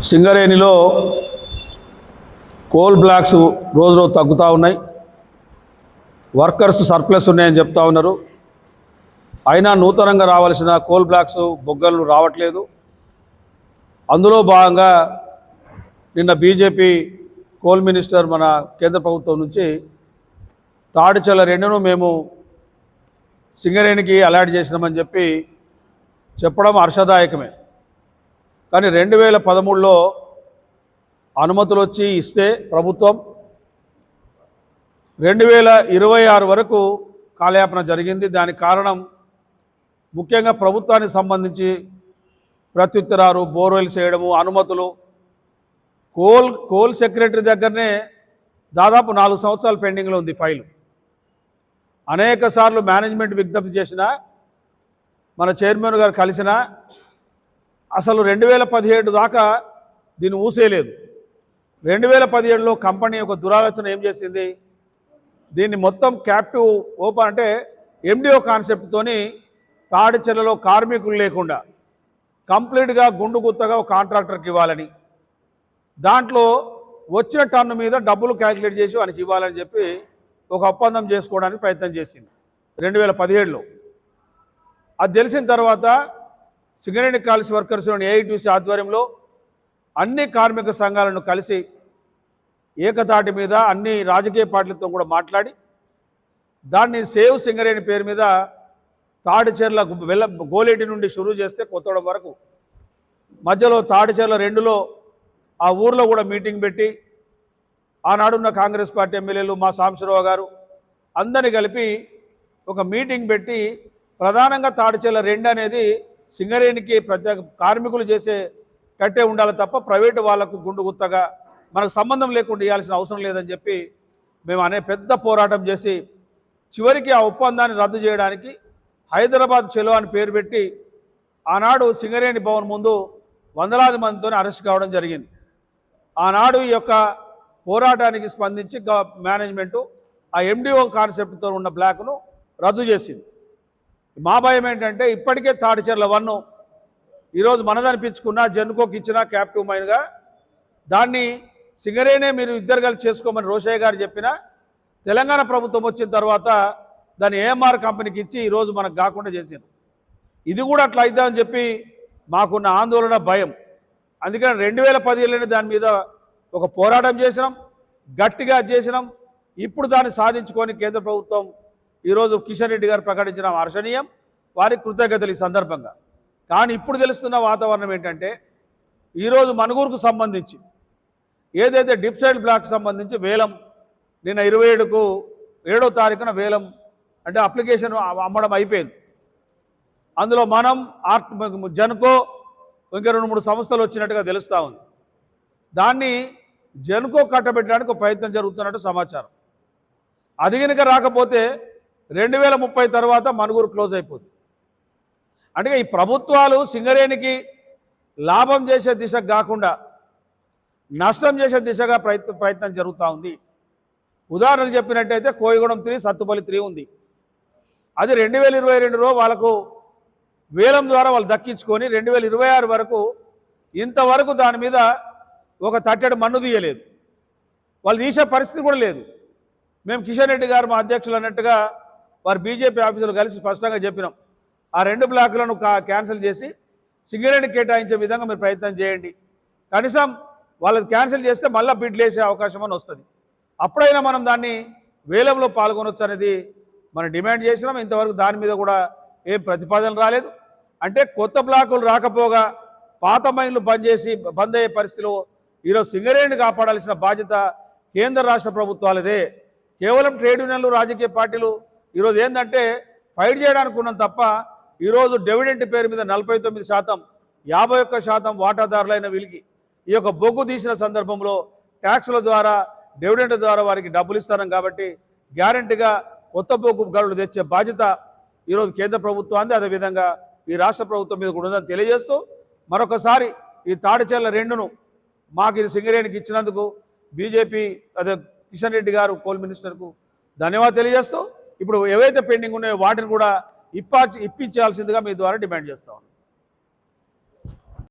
సింగరేణిలో coal blocks రోజు రోజు తగ్గుతూ ఉన్నాయి. వర్కర్స్ సర్ప్లస్ ఉన్నాయని చెప్తా ఉన్నారు. అయినా నూతనంగా రావాల్సిన కోల్ బ్లాక్స్ బొగ్గలు రావట్లేదు. అందులో భాగంగా నిన్న బీజేపీ కోల్ మినిస్టర్ మన కేంద్ర ప్రభుత్వం నుంచి తాడిచల 2ను మేము సింగరేణికి అలాట్ చేసినామని చెప్పడం హర్షదాయకమే. కానీ 2013లో అనుమతులు వచ్చి ఇస్తే ప్రభుత్వం 2026 వరకు కాలయాపన జరిగింది. దానికి కారణం ముఖ్యంగా ప్రభుత్వానికి సంబంధించి ప్రత్యుత్తరాలు, బోర్వెల్స్ చేయడము, అనుమతులు. కోల్ సెక్రటరీ దగ్గరనే దాదాపు 4 సంవత్సరాలు పెండింగ్లో ఉంది ఫైలు. అనేక సార్లు మేనేజ్మెంట్ విజ్ఞప్తి చేసినా, మన చైర్మన్ గారు కలిసినా అసలు 2017 దాకా దీన్ని ఊసేయలేదు. 2017లో కంపెనీ ఒక దురాలోచన ఏం చేసింది, దీన్ని మొత్తం క్యాప్టివ్ ఓపెన్ అంటే ఎండిఓ కాన్సెప్ట్తోని తాడిచెర్లలో కార్మికులు లేకుండా కంప్లీట్గా గుండు గుత్తగా ఒక కాంట్రాక్టర్కి ఇవ్వాలని, దాంట్లో వచ్చిన టన్ను మీద డబ్బులు క్యాల్కులేట్ చేసి వానికి ఇవ్వాలని చెప్పి ఒక ఒప్పందం చేసుకోవడానికి ప్రయత్నం చేసింది 2017లో. అది తెలిసిన తర్వాత సింగరేణి కాల్స్ వర్కర్స్ ఏఐటీసీ ఆధ్వర్యంలో అన్ని కార్మిక సంఘాలను కలిసి ఏకతాటి మీద అన్ని రాజకీయ పార్టీలతో కూడా మాట్లాడి దాన్ని సేవ్ సింగరేణి పేరు మీద తాడిచెర్ల గోలేటి నుండి షురూ చేస్తే కొత్తగూడెం వరకు మధ్యలో తాడిచెర్ల 2లో ఆ ఊర్లో కూడా మీటింగ్ పెట్టి ఆనాడున్న కాంగ్రెస్ పార్టీ ఎమ్మెల్యేలు మా సాంబశివరావు గారు అందరినీ కలిపి ఒక మీటింగ్ పెట్టి ప్రధానంగా తాడిచెర్ల 2 అనేది సింగరేణికి ప్రత్యేక కార్మికులు చేసే కట్టే ఉండాలి తప్ప ప్రైవేటు వాళ్లకు గుండు గుత్తగా మనకు సంబంధం లేకుండా ఇవ్వాల్సిన అవసరం లేదని చెప్పి మేము పెద్ద పోరాటం చేసి చివరికి ఆ ఒప్పందాన్ని రద్దు చేయడానికి హైదరాబాద్ చెలో అని పేరు పెట్టి ఆనాడు సింగరేణి భవన్ ముందు వందలాది మందితో అరెస్ట్ కావడం జరిగింది. ఆనాడు ఈ యొక్క పోరాటానికి స్పందించి మేనేజ్మెంటు ఆ ఎండిఓ కాన్సెప్ట్తో ఉన్న బ్లాక్ను రద్దు చేసింది. మా భయం ఏంటంటే ఇప్పటికే తాడిచెర్ల 1 ఈరోజు మనదనిపించుకున్న జెన్కోకి ఇచ్చిన క్యాప్టివ్ మైన్గా దాన్ని సింగరేణే మీరు ఇద్దరు కలిసి చేసుకోమని రోషయ్య గారు చెప్పినా తెలంగాణ ప్రభుత్వం వచ్చిన తర్వాత దాన్ని ఏఎంఆర్ కంపెనీకి ఇచ్చి ఈరోజు మనకు కాకుండా చేశారు. ఇది కూడా అట్లా అయిద్దామని చెప్పి మాకున్న ఆందోళన, భయం. అందుకని 2017లోనే దాని మీద ఒక పోరాటం చేసినాం, గట్టిగా చేసినాం. ఇప్పుడు దాన్ని సాధించుకొని కేంద్ర ప్రభుత్వం ఈరోజు కిషన్ రెడ్డి గారు ప్రకటించిన హర్షణీయం, వారికి కృతజ్ఞతలు ఈ సందర్భంగా. కానీ ఇప్పుడు తెలుస్తున్న వాతావరణం ఏంటంటే ఈరోజు మనుగూరుకు సంబంధించి ఏదైతే డిప్ సైడ్ బ్లాక్ సంబంధించి వేలం నిన్న 7వ తారీఖున వేలం అంటే అప్లికేషన్ అమ్మడం అయిపోయింది. అందులో మనం జెన్కో ఇంకా 2-3 సంస్థలు వచ్చినట్టుగా తెలుస్తూ ఉంది. దాన్ని జెన్కో కట్టబెట్టడానికి ఒక ప్రయత్నం జరుగుతున్నట్టు సమాచారం. అది కనుక రాకపోతే 2030 తర్వాత మనుగూరు క్లోజ్ అయిపోతుంది. అంటే ఈ ప్రభుత్వాలు సింగరేణికి లాభం చేసే దిశకు కాకుండా నష్టం చేసే దిశగా ప్రయత్నం జరుగుతూ ఉంది. ఉదాహరణకు చెప్పినట్టయితే కోయగూడెం 3, సత్తుపల్లి 3 ఉంది. అది 2022లో వాళ్ళకు వేలం ద్వారా వాళ్ళు దక్కించుకొని 2026 వరకు ఇంతవరకు దాని మీద ఒక తట్టెడు మన్ను తీయలేదు. వాళ్ళు తీసే పరిస్థితి కూడా లేదు. మేము కిషన్ రెడ్డి గారు మా అధ్యక్షులు అన్నట్టుగా వారు బీజేపీ ఆఫీసులు కలిసి స్పష్టంగా చెప్పినాం, ఆ 2 బ్లాకులను క్యాన్సిల్ చేసి సింగరేణికి కేటాయించే విధంగా మీరు ప్రయత్నం చేయండి. కనీసం వాళ్ళది క్యాన్సిల్ చేస్తే మళ్ళీ బిడ్లు వేసే అవకాశం అని వస్తుంది. అప్పుడైనా మనం దాన్ని వేలంలో పాల్గొనవచ్చు అనేది మనం డిమాండ్ చేసినాం. ఇంతవరకు దాని మీద కూడా ఏం ప్రతిపాదన రాలేదు. అంటే కొత్త బ్లాకులు రాకపోగా పాత మైన్లు బంద్ అయ్యే పరిస్థితిలో ఈరోజు సింగరేణిని కాపాడాల్సిన బాధ్యత కేంద్ర రాష్ట్ర ప్రభుత్వాలదే. కేవలం ట్రేడ్ యూనియన్లు, రాజకీయ పార్టీలు ఈరోజు ఏంటంటే ఫైట్ చేయడానికి ఉన్నాం తప్ప ఈరోజు డివిడెంట్ పేరు మీద 49%, 51% వాటాదారులైన వీళ్ళకి ఈ యొక్క బొగ్గు తీసిన సందర్భంలో ట్యాక్సుల ద్వారా, డివిడెంట్ ద్వారా వారికి డబ్బులు ఇస్తాం. కాబట్టి గ్యారంటీగా కొత్త బొగ్గు గడులు తెచ్చే బాధ్యత ఈరోజు కేంద్ర ప్రభుత్వాన్ని, అదేవిధంగా ఈ రాష్ట్ర ప్రభుత్వం మీద కూడా ఉందని తెలియజేస్తూ మరొకసారి ఈ తాడిచెర్ల 2ను మాకు ఇది సింగరేణికి ఇచ్చినందుకు బీజేపీ అదే కిషన్ రెడ్డి గారు కోల్ మినిస్టర్కు ధన్యవాదాలు తెలియజేస్తూ ఇప్పుడు ఏవైతే పెండింగ్ ఉన్నాయో వాటిని కూడా ఇప్పించాల్సిందిగా మీ ద్వారా డిమాండ్ చేస్తా ఉన్నాం.